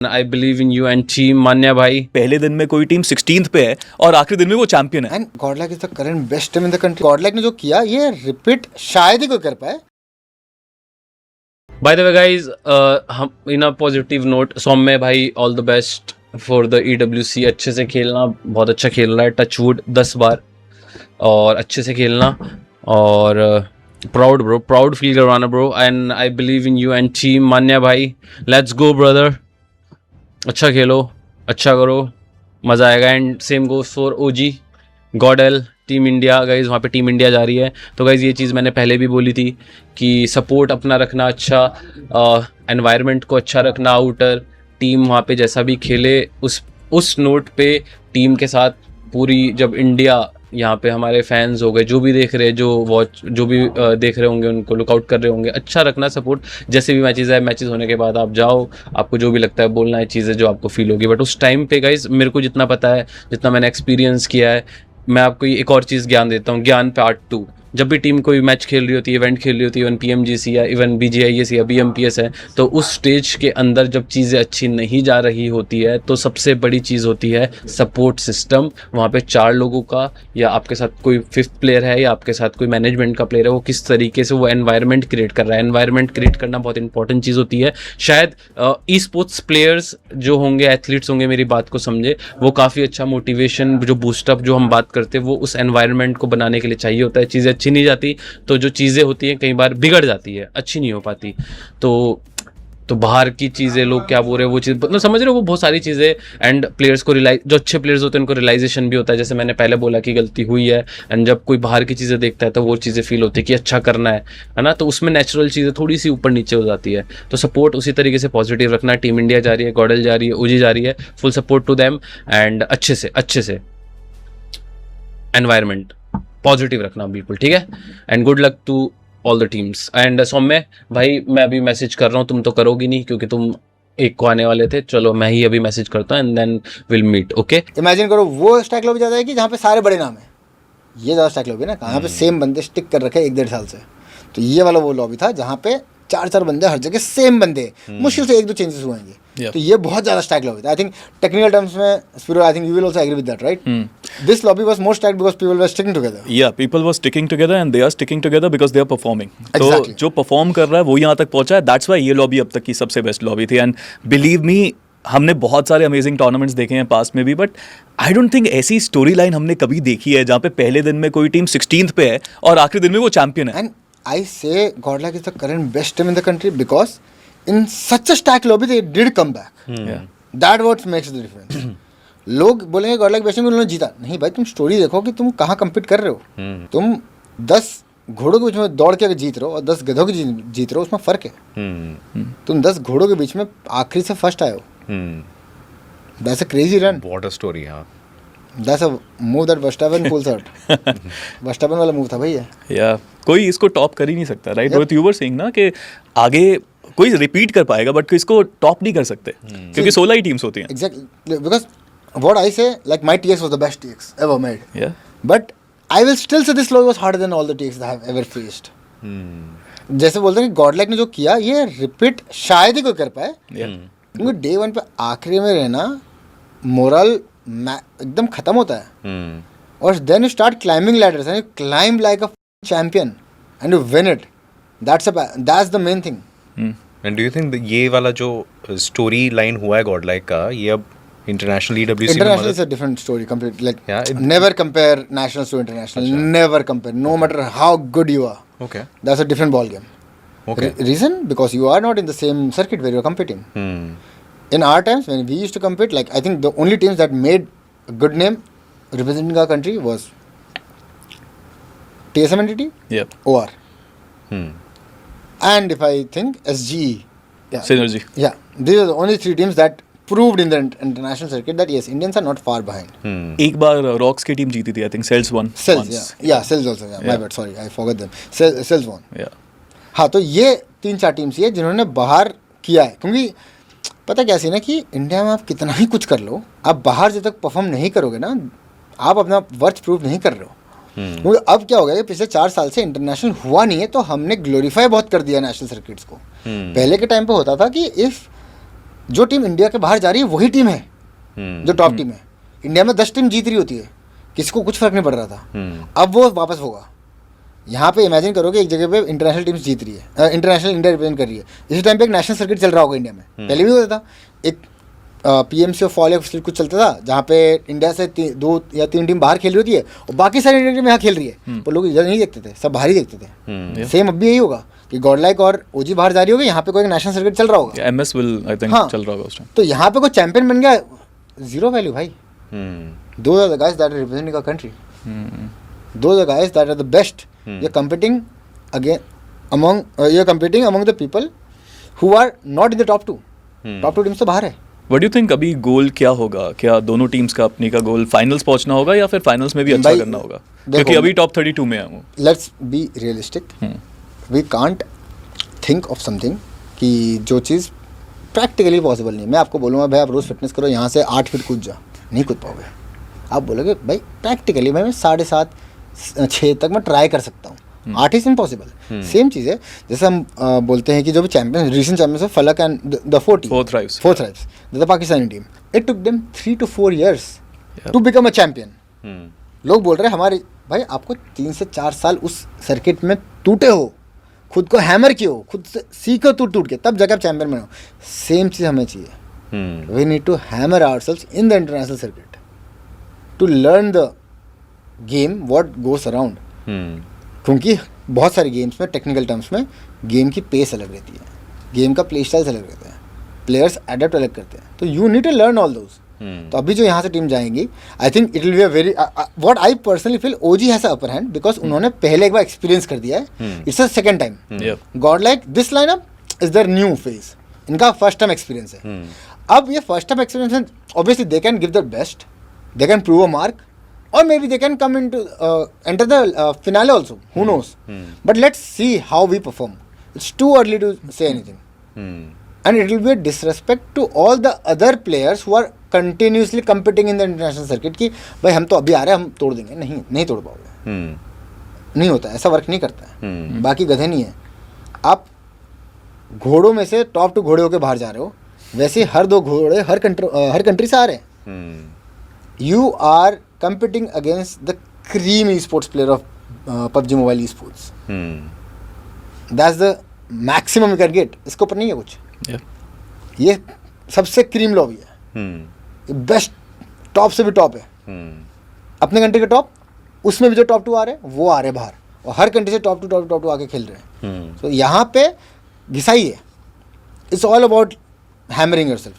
I believe in you and team मान्या भाई। पहले दिन में कोई टीम 16th पे है और आखिरी दिन में वो चैंपियन है। And Godlike is the current best team in the country. Godlike ने जो किया ये रिपीट शायद ही कोई कर पाए। By the way guys, हम इन अ पॉजिटिव नोट, सौम्य भाई all the best for the EWC। अच्छे से खेलना, बहुत अच्छा खेल रहा है, टच वुड 10 बार, और अच्छे से खेलना, और प्राउड ब्रो, प्राउड फील करवाना bro. And I believe in you and team Manya भाई, लेट्स गो ब्रदर। अच्छा खेलो, अच्छा करो, मज़ा आएगा। And same goes for OG गॉडल team India. Guys वहाँ पे टीम इंडिया जा रही है, तो गाइज ये चीज़ मैंने पहले भी बोली थी कि सपोर्ट अपना रखना अच्छा, एनवायरनमेंट को अच्छा रखना, आउटर टीम वहाँ पे जैसा भी खेले उस नोट पे टीम के साथ पूरी। जब इंडिया यहाँ पे हमारे फैंस हो गए, जो भी देख रहे हैं, जो भी देख रहे होंगे, उनको लुकआउट कर रहे होंगे, अच्छा रखना सपोर्ट। जैसे भी मैचेस होने के बाद आप जाओ, आपको जो भी लगता है बोलना है, चीज़ें जो आपको फील होगी। बट उस टाइम पे गाइज मेरे को जितना पता है, जितना मैंने एक्सपीरियंस किया है, मैं आपको एक और चीज़ ज्ञान देता हूँ, ज्ञान पार्ट 2। जब भी टीम कोई मैच खेल रही होती है, इवेंट खेल रही होती है, इवन PMGC या इवन BGIS या BMPS है, तो उस स्टेज के अंदर जब चीज़ें अच्छी नहीं जा रही होती है, तो सबसे बड़ी चीज़ होती है सपोर्ट सिस्टम। वहाँ पे 4 लोगों का, या आपके साथ कोई 5th प्लेयर है, या आपके साथ कोई मैनेजमेंट का प्लेयर है, वो किस तरीके से वो एनवायरनमेंट क्रिएट कर रहा है। एनवायरनमेंट क्रिएट करना बहुत इंपॉर्टेंट चीज़ होती है। शायद E-स्पोर्ट्स प्लेयर्स जो होंगे, एथलीट्स होंगे, मेरी बात को समझे, वो काफ़ी अच्छा मोटिवेशन, जो बूस्टअप जो हम बात करते हैं, वो उस एनवायरनमेंट को बनाने के लिए चाहिए होता है। चीज़ें अच्छी नहीं जाती तो जो चीज़ें होती हैं कई बार बिगड़ जाती है, अच्छी नहीं हो पाती। तो बाहर की चीज़ें लोग क्या बोल रहे हैं, वो चीज़ मतलब समझ रहे हो, वो बहुत सारी चीज़ें। एंड प्लेयर्स को जो अच्छे प्लेयर्स होते हैं उनको रियलाइजेशन भी होता है, जैसे मैंने पहले बोला कि गलती हुई है। एंड जब कोई बाहर की चीज़ें देखता है तो वो चीज़ें फील होती है कि अच्छा करना है ना, तो उसमें नेचुरल चीज़ें थोड़ी सी ऊपर नीचे हो जाती है। तो सपोर्ट उसी तरीके से पॉजिटिव रखना। टीम इंडिया जा रही है, गॉडल जा रही है, OG जा रही है, full support to them. And अच्छे से एनवायरनमेंट पॉजिटिव रखना, बिल्कुल ठीक है। And good luck to all the teams. And Saumya भाई, मैं अभी मैसेज कर रहा हूँ, तुम तो करोगी नहीं क्योंकि तुम एक को आने वाले थे। चलो मैं ही अभी मैसेज करता हूँ, and then will meet. Okay, imagine करो वो स्टैक लॉबी ज़्यादा है कि जहाँ पे सारे बड़े नाम है। ये ज़्यादा स्टैक लॉबी है ना, कहाँ पे सेम बंदे स्टिक कर रखे 1-1.5 साल से। तो ये वाला वो लॉबी था जहाँ पे 4-4 बंदे हर जगह सेम बंदे, मुश्किल से 1-2 चेंजेस हुएंगे। तो ये बहुत ज़्यादा स्टैक लॉबी था। आई थिंक टेक्निकल टर्म्स में, Spiro, I think you will also agree with that, right? This lobby was more stacked because people were sticking together. Yeah people were sticking together and they are sticking together because they are performing. तो जो perform कर रहा है वो यहाँ तक पहुंचा है। दैट्स व्हाई ये लॉबी अब तक की सबसे बेस्ट लॉबी थी। एंड बिलीव मी, हमने बहुत सारे अमेजिंग टूर्नामेंट्स देखे हैं पास्ट में भी, बट आई डोंट थिंक ऐसी स्टोरी लाइन हमने कभी देखी है जहाँ पे पहले दिन में कोई टीम 16th पे है और आखिरी दिन में वो चैंपियन है। And I say Godlike is the current best team in the country because in such a stacked lobby they did come back. That what makes the difference. लोग बोलेंगे Godlike best team, उन्होंने जीता नहीं। भाई तुम story देखो कि तुम कहाँ compete कर रहे हो। तुम 10 घोड़ों के बीच में दौड़ के जीत रहे हो और 10 गधों की जीत रहे हो, उसमें फर्क है। तुम 10 घोड़ों के बीच में आखिरी से फर्स्ट आए हो। That's a crazy run. What a story, हाँ। That's a move that Verstappen pulls out. Verstappen वाला मूव था भाई ये। या कोई इसको टॉप कर ही नहीं सकता, right? Rohit, you were saying ना कि आगे कोई रिपीट कर पाएगा बट इसको टॉप नहीं कर सकते क्योंकि 16 ही टीम्स होती हैं। Exactly, because what I say, like my TX was the best TX ever made. Yeah. But I will still say this lobby was harder than all the TX that I have ever faced. जैसे बोलते हैं कि गॉडलैक ने जो किया ये repeat शायद ही कोई कर पाए। क्योंकि डे 1 पे आखिरी में रहना, मोरल एकदम खत्म होता है। और then you start climbing ladders and you climb like a champion and you win it. That's the main thing. And do you think ये वाला जो स्टोरी लाइन हुआ है गॉडलाइक का, ये अब international International is a different story completely. Like never compare nationals to international. Never compare. No matter how good you are. Okay. That's a different ball game. Okay. Reason? Because you are not in the same circuit where you are competing. In our times when we used to compete, like I think the only teams that made a good name representing our country was TSM entity, OR, and if I think SGE, Synergy. Yeah, these are the only 3 teams that proved in the international circuit that yes, Indians are not far behind. एक बार rocks की team जीती थी, I think Cells won. Cells, yeah, Cells also, yeah. My bad, sorry, I forgot them. Cells won. Yeah. हाँ, तो ये 3-4 teams ही है जिन्होंने बाहर किया है। क्योंकि पता क्या सीन है कि इंडिया में आप कितना ही कुछ कर लो, आप बाहर जब तक परफॉर्म नहीं करोगे ना, आप अपना वर्थ प्रूव नहीं कर रहे हो। क्योंकि अब क्या हो गया कि पिछले 4 साल से इंटरनेशनल हुआ नहीं है, तो हमने ग्लोरीफाई बहुत कर दिया नेशनल सर्किट्स को। पहले के टाइम पे होता था कि इफ जो टीम इंडिया के बाहर जा रही है वही टीम है जो टॉप टीम है। इंडिया में 10 टीम जीत रही होती है, किसी को कुछ फर्क नहीं पड़ रहा था। अब वो वापस होगा। यहाँ पे इमेजिन करो कि एक जगह पे इंटरनेशनल टीम्स जीत रही है, इंटरनेशनल इंडिया रिप्रेजेंट कर रही है, इसी टाइम पे एक नेशनल सर्किट चल रहा होगा इंडिया में। पहले भी होता था, एक PMC और फॉल या कुछ चलता था जहाँ पे इंडिया से 2 या 3 टीम बाहर खेल रही होती है और बाकी सारी इंडियन टीम यहाँ खेल रही है, तो लोग इधर नहीं देखते थे, सब बाहर ही देखते थे। सेम अब भी यही होगा कि गॉडलाइक और OG बाहर जा रही होगी, यहाँ पे कोई नेशनल सर्किट चल रहा होगा, MS will I think हाँ, चल रहा होगा उस टाइम। तो यहाँ पे कोई चैंपियन बन गया, जीरो वैल्यू भाई। Those are the guys that are representing our country. Those are the guys that are the best. You're competing among the people who are not in the top 2. Top 2 teams तो बाहर है। What do you think अभी गोल क्या होगा? क्या दोनों teams का अपनी का गोल फाइनल्स पहुंचना होगा या फिर फाइनल्स में भी अच्छा करना होगा? क्योंकि अभी टॉप 32 में है वो। Let's be realistic. We can't think of something कि जो चीज़ प्रैक्टिकली पॉसिबल नहीं है। मैं आपको बोलूँगा भाई आप रोज़ फिटनेस करो, यहाँ से 8 फीट कूद जा, नहीं कूद पाओगे। आप बोलोगे भाई प्रैक्टिकली भाई मैं 7.5-6 तक मैं ट्राई कर सकता हूँ, 8 इज इम्पॉसिबल। सेम चीज़ है जैसे हम बोलते हैं कि जो भी चैंपियन रीसेंट चैंपियंस है Falak and the fourth rives the Pakistani team, it took them 3 to 4 years to become a champion. लोग बोल रहे हैं हमारे भाई आपको 3 से 4 साल उस सर्किट में टूटे हो, खुद को हैमर किए हो, खुद से सीखो टूट के, तब जाकर आप चैंपियन बनो। सेम चीज़ हमें चाहिए। We need to hammer ourselves in the international circuit to learn the game what goes around. क्योंकि बहुत सारे गेम्स में टेक्निकल टर्म्स में गेम की पेस अलग रहती है, गेम का प्ले स्टाइल्स अलग रहता है, प्लेयर्स अडेप्ट अलग करते हैं, तो you need to learn all those. तो अभी जो यहाँ से टीम जाएंगी I think it will be a very what I personally feel OG has a upper hand because उन्होंने पहले एक बार एक्सपीरियंस कर दिया है, it's a second time. Godlike this lineup is their new phase, इनका फर्स्ट टाइम एक्सपीरियंस है। अब ये फर्स्ट टाइम एक्सपीरियंस है, obviously they can give their best, they can prove a mark or maybe they can come into enter the finale also, who knows. But let's see how we perform. It's too early to say anything. And it will be a disrespect to all the other players who are continuously competing in the international circuit कि भाई हम तो अभी आ रहे हैं हम तोड़ देंगे, नहीं तोड़ पाओगे। नहीं होता, ऐसा वर्क नहीं करता है। बाकी गधे नहीं है। आप घोड़ों में से टॉप 2 घोड़े होकर बाहर जा रहे हो, वैसे हर 2 घोड़े हर कंट्री से आ रहे हैं। You are competing against the cream esports player of PUBG Mobile esports. That's the maximum you can get. इसके ऊपर नहीं है कुछ। ये सबसे क्रीम लॉबी है, बेस्ट टॉप से भी टॉप है। अपने कंट्री के टॉप, उसमें भी जो टॉप 2 आ रहे हैं वो आ रहे हैं बाहर, और हर कंट्री से टॉप टू आके खेल रहे हैं। तो यहाँ पे घिसाई है। It's all about hammering yourself.